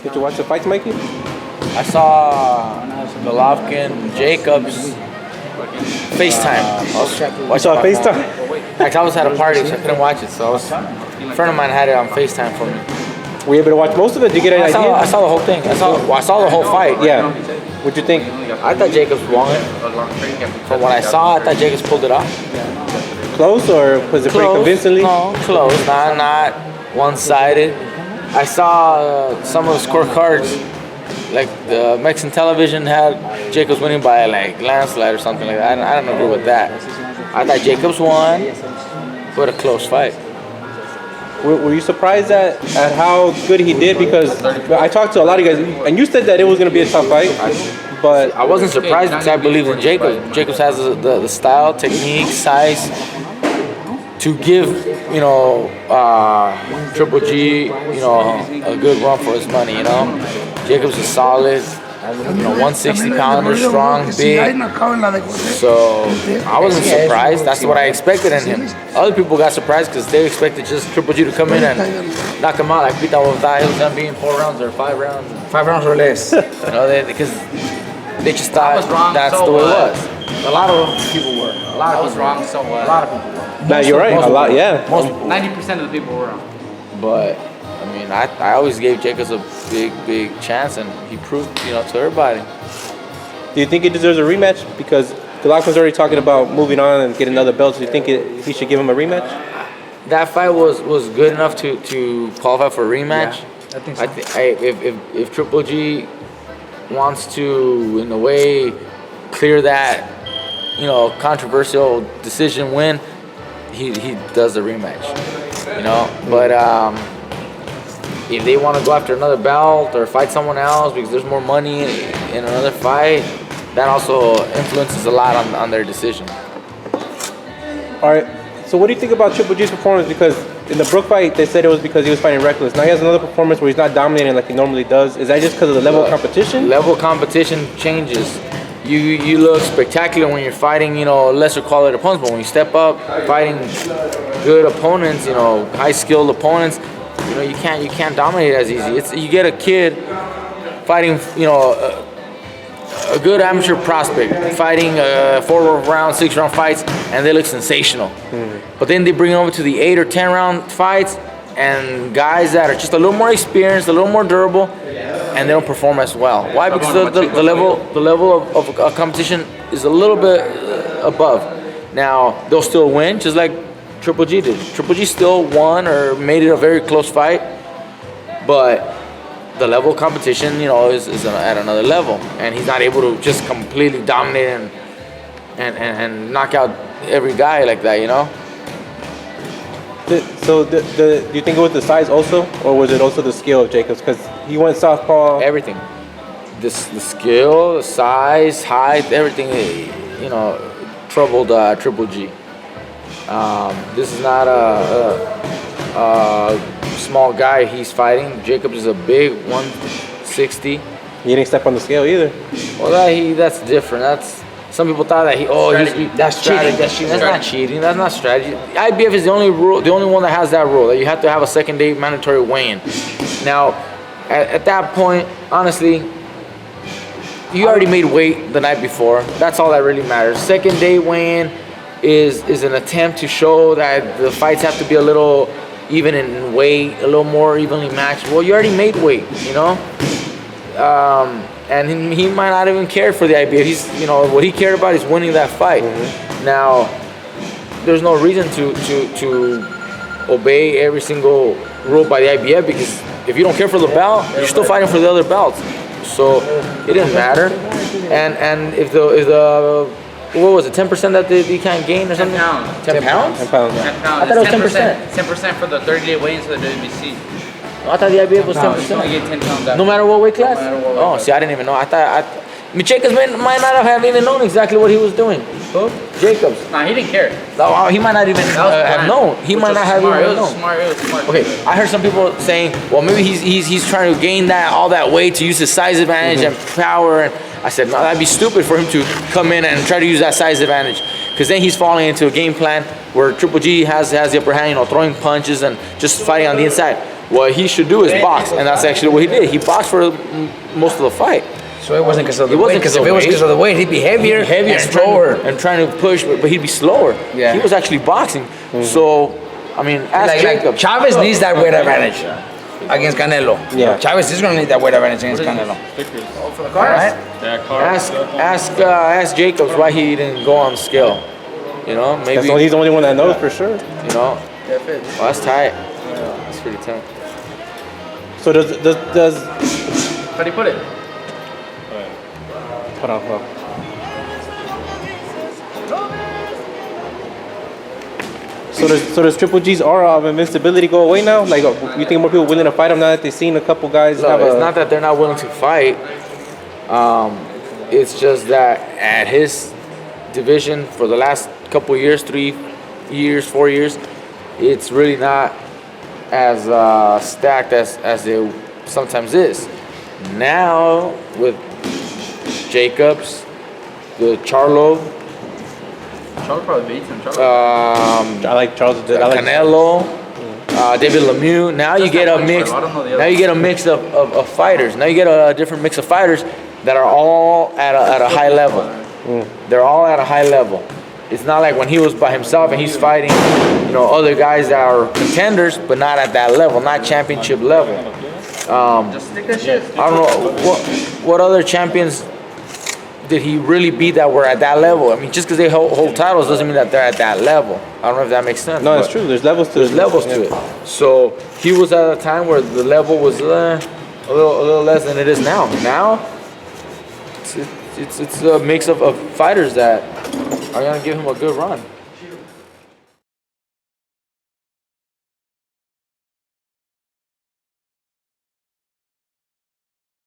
Did you watch the fights, Mikey? I saw Golovkin, Jacobs, FaceTime. I saw FaceTime. In fact, I was at a party, so I couldn't watch it. So a friend of mine had it on FaceTime for me. Were you able to watch most of it? Did you get an idea? I saw the whole thing. I saw the whole fight. Yeah. What'd you think? I thought Jacobs won it. From what I saw, I thought Jacobs pulled it off. Close, or was it pretty convincingly? No, close. Not one-sided. I saw some of the scorecards. Like the Mexican television had Jacobs winning by like landslide or something like that. I don't agree with that. I thought Jacobs won, but a close fight. Were you surprised at how good he did? Because I talked to a lot of guys, and you said that it was going to be a tough fight. But I wasn't surprised because I believe in Jacobs. Jacobs has the style, technique, size to give, Triple G, a good run for his money, Jacobs is solid, 160 pounder, strong, big. So I wasn't surprised. That's what I expected in him. Other people got surprised because they expected just Triple G to come in and knock him out. Like Pita was going to be in 4 rounds or 5 rounds. 5 rounds or less. Because they just thought that's the way it was. A lot of people were. A lot of people wrong, so what? A lot of people were. No, you're right. A lot, yeah. 90% of the people were wrong. But I always gave Jacobs a big chance, and he proved, to everybody. Do you think he deserves a rematch? Because Golovkin's already talking about moving on and getting another belt. Do you think he should give him a rematch? That fight was good enough to qualify for a rematch. Yeah, I think so. If Triple G wants to, in a way, clear that, controversial decision win, he does the rematch. But if they want to go after another belt or fight someone else because there's more money in another fight, that also influences a lot on their decision. All right. So what do you think about Triple G's performance? Because in the Brook fight, they said it was because he was fighting reckless. Now he has another performance where he's not dominating like he normally does. Is that just because of the level of competition? Level of competition changes. You look spectacular when you're fighting, lesser quality opponents, but when you step up fighting good opponents, high skilled opponents, you can't dominate as easy. You get a kid fighting, a good amateur prospect fighting 4-round, 6-round fights, and they look sensational. But then they bring them over to the 8 or 10-round fights, and guys that are just a little more experienced, a little more durable, and they don't perform as well. Why? Because the level of competition is a little bit above. Now they'll still win, just like Triple G did. Triple G still won or made it a very close fight, but the level of competition, is at another level, and he's not able to just completely dominate and knock out every guy like that, So do you think it was the size also, or was it also the skill of Jacobs? Because he went southpaw. Everything, the skill, the size, height, everything, troubled Triple G. This is not a small guy he's fighting. Jacobs is a big 160. He didn't step on the scale either. Well, that's different. Some people thought that that's cheating. That's not cheating. That's not strategy. IBF is the only one that has that rule that you have to have a second day mandatory weigh-in. Now, at that point, honestly, you already made weight the night before. That's all that really matters. Second day weigh-in is an attempt to show that the fights have to be a little even in weight, a little more evenly matched. Well, you already made weight, and he might not even care for the IBF. He's, what he cared about is winning that fight. Now, there's no reason to obey every single rule by the IBF, because if you don't care for the belt, you're still fighting for the other belts. So it didn't matter. And if the what was it, 10% that you can't gain or something? 10 pounds? 10 pounds. 10 pounds. I thought it was 10%. 10% for the 30-day weigh-ins for the WBC. I thought the IBF was 10%. You get 10 pounds No matter what weight class? See, I didn't even know. Jacobs might not have even known exactly what he was doing. Who? Jacobs. Nah, he didn't care. He might not even have known. He might not have even known. It was smart. Okay, I heard some people saying, well, maybe he's trying to gain all that weight to use his size advantage and power. And I said, no, that'd be stupid for him to come in and try to use that size advantage, because then he's falling into a game plan where Triple G has the upper hand, throwing punches and just fighting on the inside. what he should do is box, and that's actually what he did. He boxed for most of the fight. So it wasn't because of the It weight. wasn't Because 'cause if of it was weight. because of the weight, he'd be heavier, and slower. and trying to push, but he'd be slower. Yeah. He was actually boxing. So, I mean, ask Like Jacob. Chavez needs that weight advantage against Canelo. Yeah. Chavez is going to need that weight advantage against Canelo. All right. Ask Jacobs why he didn't go on the scale. You know, maybe. He's the only one that knows for sure. You know, well, that's tight. That's pretty tight. So does How do you put it? hold on, hold on. So does Triple G's aura of invincibility go away now? Like, you think more people willing to fight him now that they've seen a couple guys Look, have it's a... not that they're not willing to fight. It's just that at his division for the last couple years, 3 years, 4 years, it's really not as stacked as it sometimes is. Now with Jacobs, the Charlo, Charles probably beats him. I like Charles. I like Canelo, David Lemieux. Now you get a mix. Now you get a mix of fighters. Now you get a different mix of fighters that are all at a high level. They're all at a high level. It's not like when he was by himself and he's fighting, you know, other guys that are contenders, but not at that level, not championship level. Just stick that shit. I don't know what other champions did he really beat that were at that level. I mean, just because they hold titles doesn't mean that they're at that level. I don't know if that makes sense. No, it's true. There's levels to There's levels to it. So he was at a time where the level was a little less than it is now. Now it's a mix of fighters that are gonna give him a good run.